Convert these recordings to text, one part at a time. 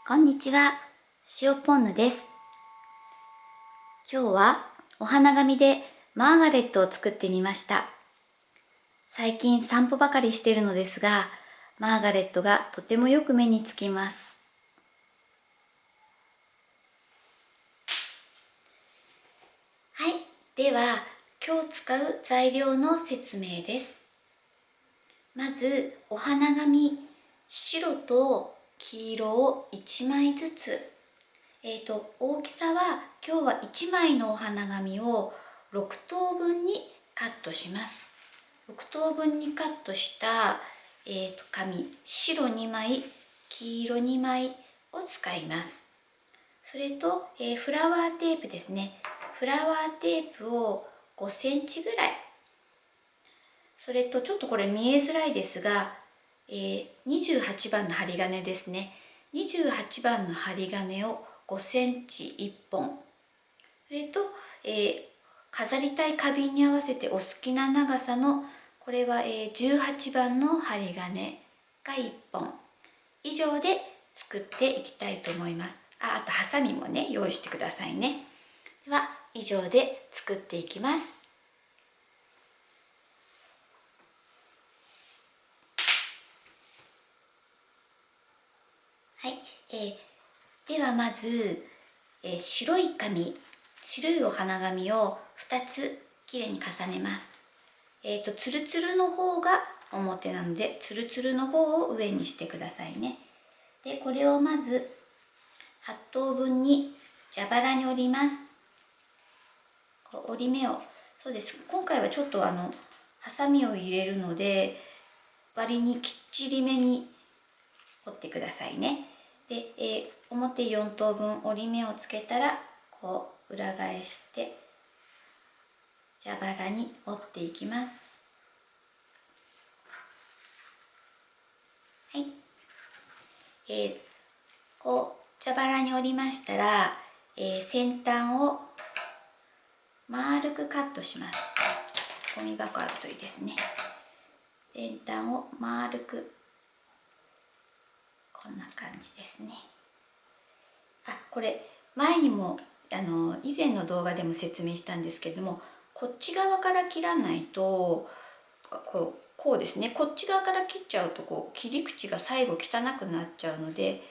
こんにちは、塩ポンヌです。今日はお花紙でマーガレットを作ってみました。最近散歩ばかりしているのですが、マーガレットがとてもよく目につきます。はい、では今日使う材料の説明です。まずお花紙、白と黄色を1枚ずつ。大きさは今日は1枚のお花紙を6等分にカットします。6等分にカットした、紙、白2枚、黄色2枚を使います。それと、フラワーテープですね。フラワーテープを5センチぐらい。それとちょっとこれ見えづらいですが、28番の針金ですね。28番の針金を5センチ1本。それと、飾りたい花瓶に合わせてお好きな長さの、これは、18番の針金が1本。以上で作っていきたいと思います。あとハサミもね、用意してくださいね。では、以上で作っていきます。はい、ではまず、白いお花紙を2つきれいに重ねます。ツルツルの方が表なので、ツルツルの方を上にしてくださいね。で、これをまず8等分に蛇腹に折ります。こう折り目を、そうです。今回はちょっとハサミを入れるので、割にきっちりめに折ってくださいね。で、表4等分折り目をつけたら、こう裏返して蛇腹に折っていきます。はい。こう蛇腹に折りましたら、先端を丸くカットします。ゴミ箱あるといいですね。先端を丸く、こんな感じですね。これ前にも以前の動画でも説明したんですけども、こっち側から切らないとこうですね、こっち側から切っちゃうと切り口が最後汚くなっちゃうので、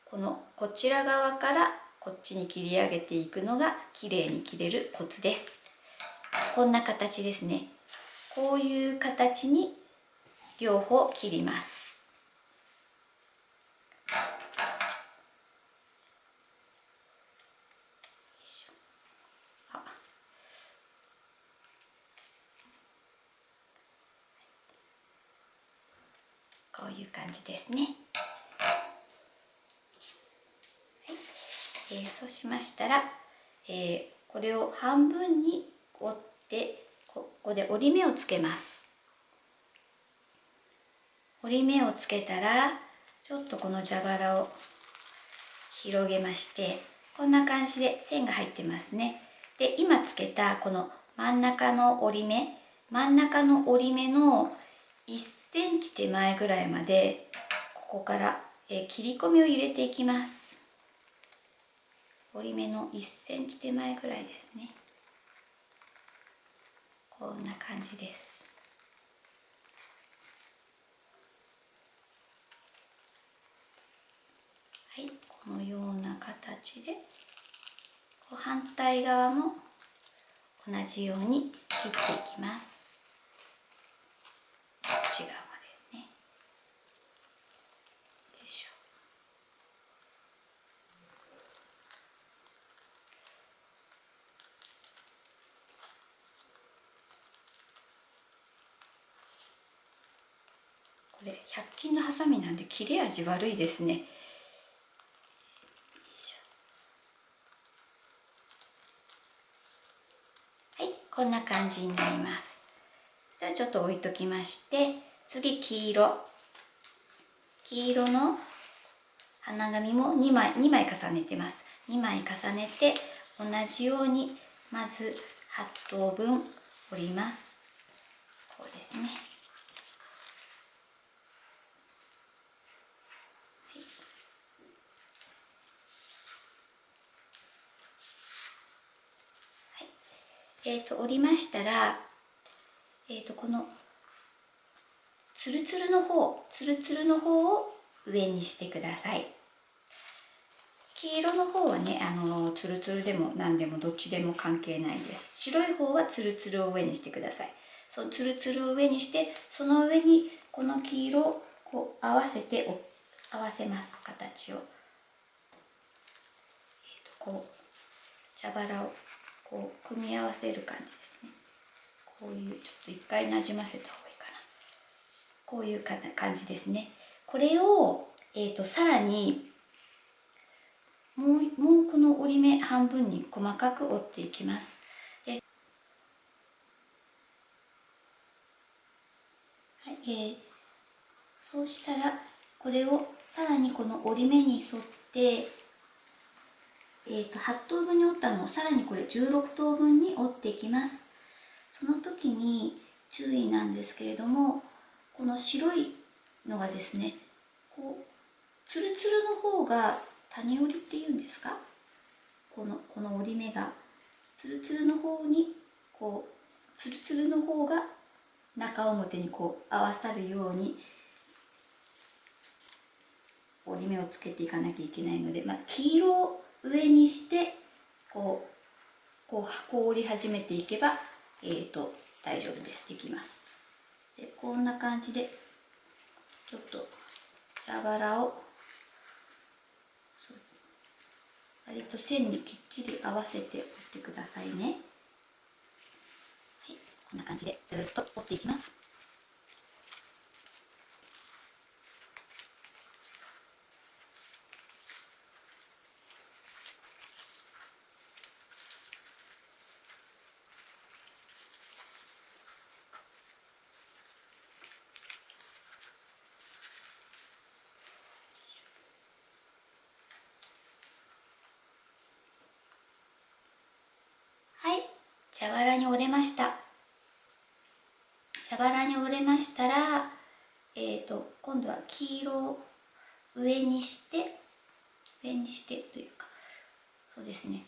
こちら側からこっちに切り上げていくのが綺麗に切れるコツです。こんな形ですね。こういう形に両方切ります。こういう感じですね。はい、そうしましたら、これを半分に折って、ここで折り目をつけます。折り目をつけたら、ちょっとこの蛇腹を広げまして、こんな感じで線が入ってますね。で、今つけたこの真ん中の折り目の1センチ手前ぐらいまで、ここから切り込みを入れていきます。折り目の1センチ手前ぐらいですね。こんな感じです。はい、このような形で反対側も同じように切っていきます。こっち側ですね。よいしょ。これ100均のハサミなんで切れ味悪いですね。はい、こんな感じになります。そしたらちょっと置いときまして、次黄色の花紙も2枚重ねてます。2枚重ねて同じようにまず8等分折ります。こうですね。折りましたら、このツルツルの方を上にしてください。黄色の方はね、ツルツルでも何でもどっちでも関係ないです。白い方はツルツルを上にしてください。そのツルツルを上にして、その上にこの黄色をこう合わせます。形を、こう蛇腹をこう組み合わせる感じですね。こういうちょっと一回なじませた方がいいかな。こういう感じですね。これを、さらにもうこの折り目半分に細かく折っていきます。で、はい、そうしたらこれをさらにこの折り目に沿って、8等分に折ったのをさらにこれ16等分に折っていきます。その時に注意なんですけれども、この白いのがですね、こうツルツルの方が谷折りっていうんですか、この折り目がツルツルの方にこうツルツルの方が中表にこう合わさるように折り目をつけていかなきゃいけないので、まず黄色を上にしてこう折り始めていけば大丈夫です。できます。でこんな感じでちょっと蛇腹を割と線にきっちり合わせて折ってくださいね。はい、こんな感じでずっと折っていきます。はい、蛇腹に折れました。蛇腹に折れましたら、今度は黄色を上にしてというか、そうですね、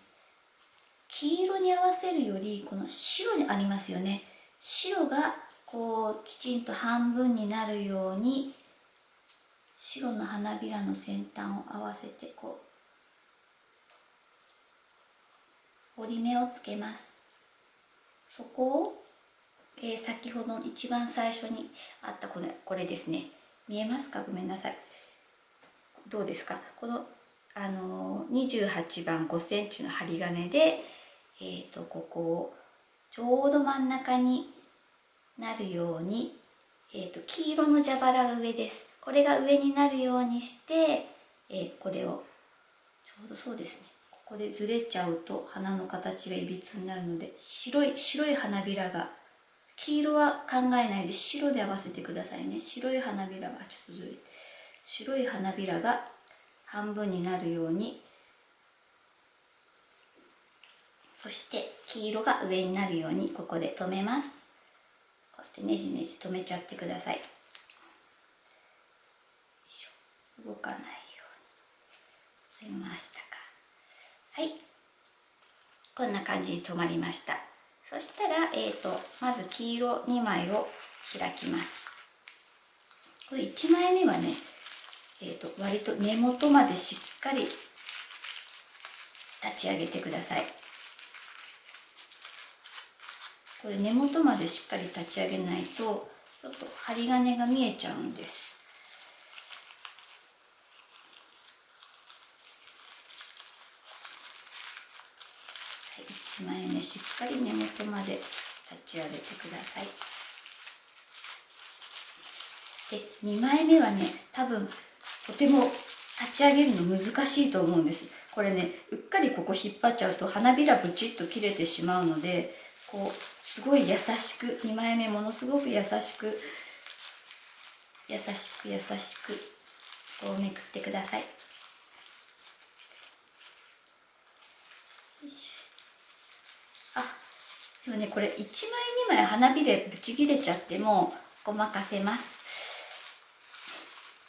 黄色に合わせるよりこの白にありますよね。白がこうきちんと半分になるように白の花びらの先端を合わせてこう折り目をつけます。そこを、先ほどの一番最初にあったこれですね。見えますか？ごめんなさい。どうですか？この28番5センチの針金で、ここをちょうど真ん中になるように、黄色の蛇腹が上です。これが上になるようにして、これをちょうどそうですね、ここでずれちゃうと花の形がいびつになるので、白い花びらが、黄色は考えないで白で合わせてくださいね。白い花びらがちょっとずれて、白い花びらが半分になるように、そして黄色が上になるようにここで留めます。こうやってねじねじ留めちゃってください。動かないように留めましたか？はい、こんな感じに留まりました。そしたら、まず黄色2枚を開きます。これ1枚目はね、割と根元までしっかり立ち上げてください。これ根元までしっかり立ち上げないとちょっと針金が見えちゃうんです。はい、1枚目しっかり根元まで立ち上げてください。で2枚目はね、多分とても立ち上げるの難しいと思うんです。これね、うっかりここ引っ張っちゃうと花びらブチッと切れてしまうので、こうすごい優しく、2枚目ものすごく優しくこうめくってください。あ、でもね、これ1枚2枚花びらブチ切れちゃってもごまかせます。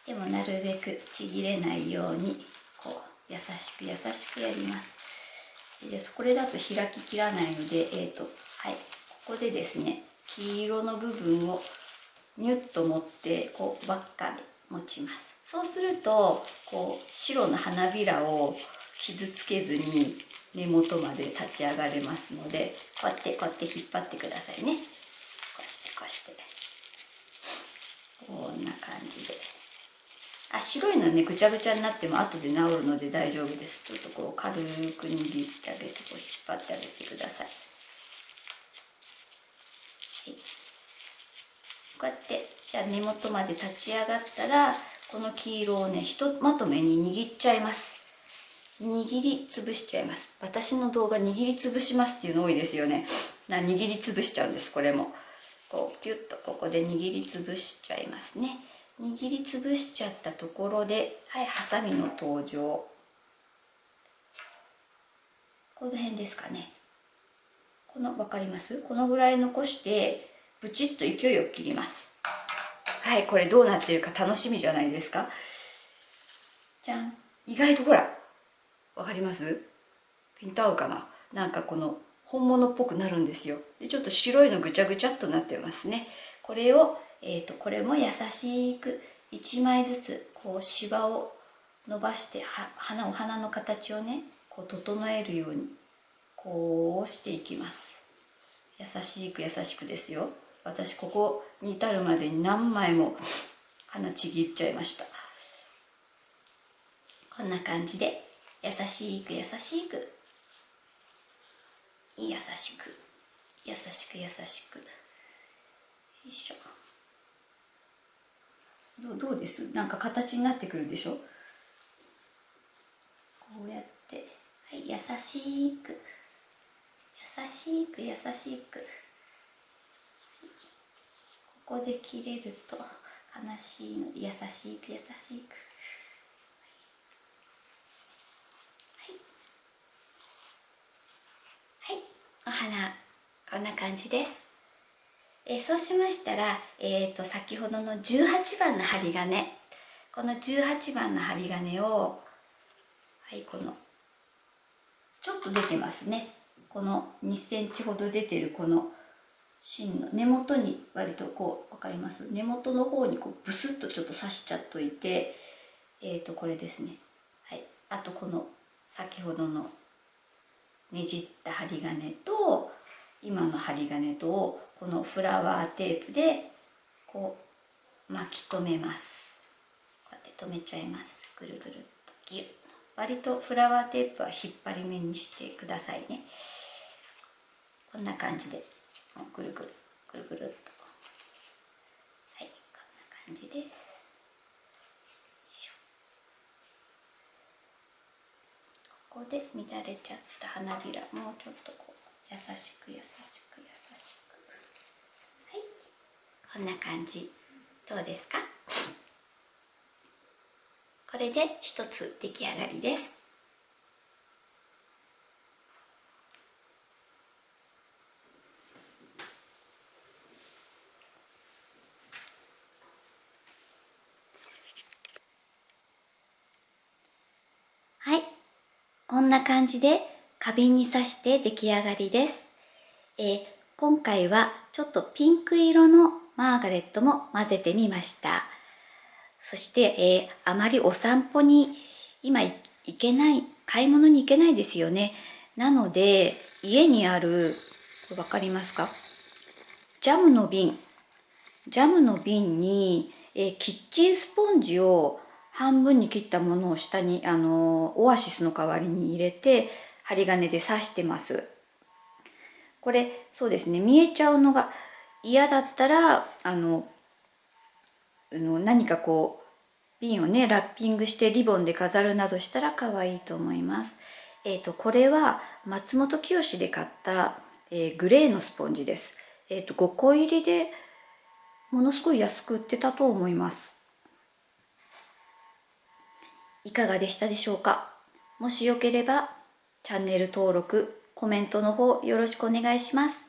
でもなるべくちぎれないようにこう優しくやります。でこれだと開ききらないので、はい、ここでですね、黄色の部分をニュッと持ってこう輪っかで持ちます。そうするとこう白の花びらを傷つけずに根元まで立ち上がれますので、こうやって引っ張ってくださいね。こうしてこんな感じで。白いのはねぐちゃぐちゃになっても後で治るので大丈夫です。ちょっとこう軽く握ってあげて、こう引っ張ってあげてください。はい、こうやってじゃあ根元まで立ち上がったら、この黄色をねひとまとめに握っちゃいます。握りつぶしちゃいます。私の動画握りつぶしますっていうの多いですよね。握りつぶしちゃうんです。これもこうギュッとここで握りつぶしちゃいますね。握りつぶしちゃったところで、はい、ハサミの登場。この辺ですかね。分かります？このぐらい残してブチッと勢いよく切ります。はい、これどうなってるか楽しみじゃないですか。じゃん。意外とほら、わかります？ピント合うかな。なんかこの本物っぽくなるんですよ。でちょっと白いのぐちゃぐちゃっとなってますね。これをこれも優しく1枚ずつこう芝を伸ばしてお花の形をねこう整えるようにこうしていきます。優しくですよ。私ここに至るまでに何枚も花ちぎっちゃいました。こんな感じで優しく優しくよいしょ。どうです？なんか形になってくるでしょ。こうやって、はい、優しくここで切れると悲しいので優しくはい、お花こんな感じです。そうしましたら、先ほどの18番の針金、この18番の針金を、はい、このちょっと出てますね。この2センチほど出てるこの芯の根元に割とこう分かります？根元の方にこうブスッとちょっと刺しちゃっといて、これですね。はい、あとこの先ほどのねじった針金と今の針金とをこのフラワーテープでこう巻き留めます。こうやって留めちゃいます。ぐるぐるっとギュッ。割とフラワーテープは引っ張り目にしてくださいね。こんな感じでぐるぐるっと、はい、こんな感じです。ここで乱れちゃった花びらもうちょっとこう優しくはい、こんな感じ。どうですか？これで一つ出来上がりです。はい、こんな感じで花瓶に刺して出来上がりです。今回はちょっとピンク色のマーガレットも混ぜてみました。そして、あまりお散歩に今行けない、買い物に行けないですよね。なので家にある、これ分かりますか？ジャムの瓶に、キッチンスポンジを半分に切ったものを下にオアシスの代わりに入れて針金で刺してます。これそうですね、見えちゃうのが嫌だったら何かこう瓶をねラッピングしてリボンで飾るなどしたら可愛いと思います。これは松本清で買った、グレーのスポンジです。5個入りでものすごい安く売ってたと思います。いかがでしたでしょうか？もしよければチャンネル登録、コメントの方よろしくお願いします。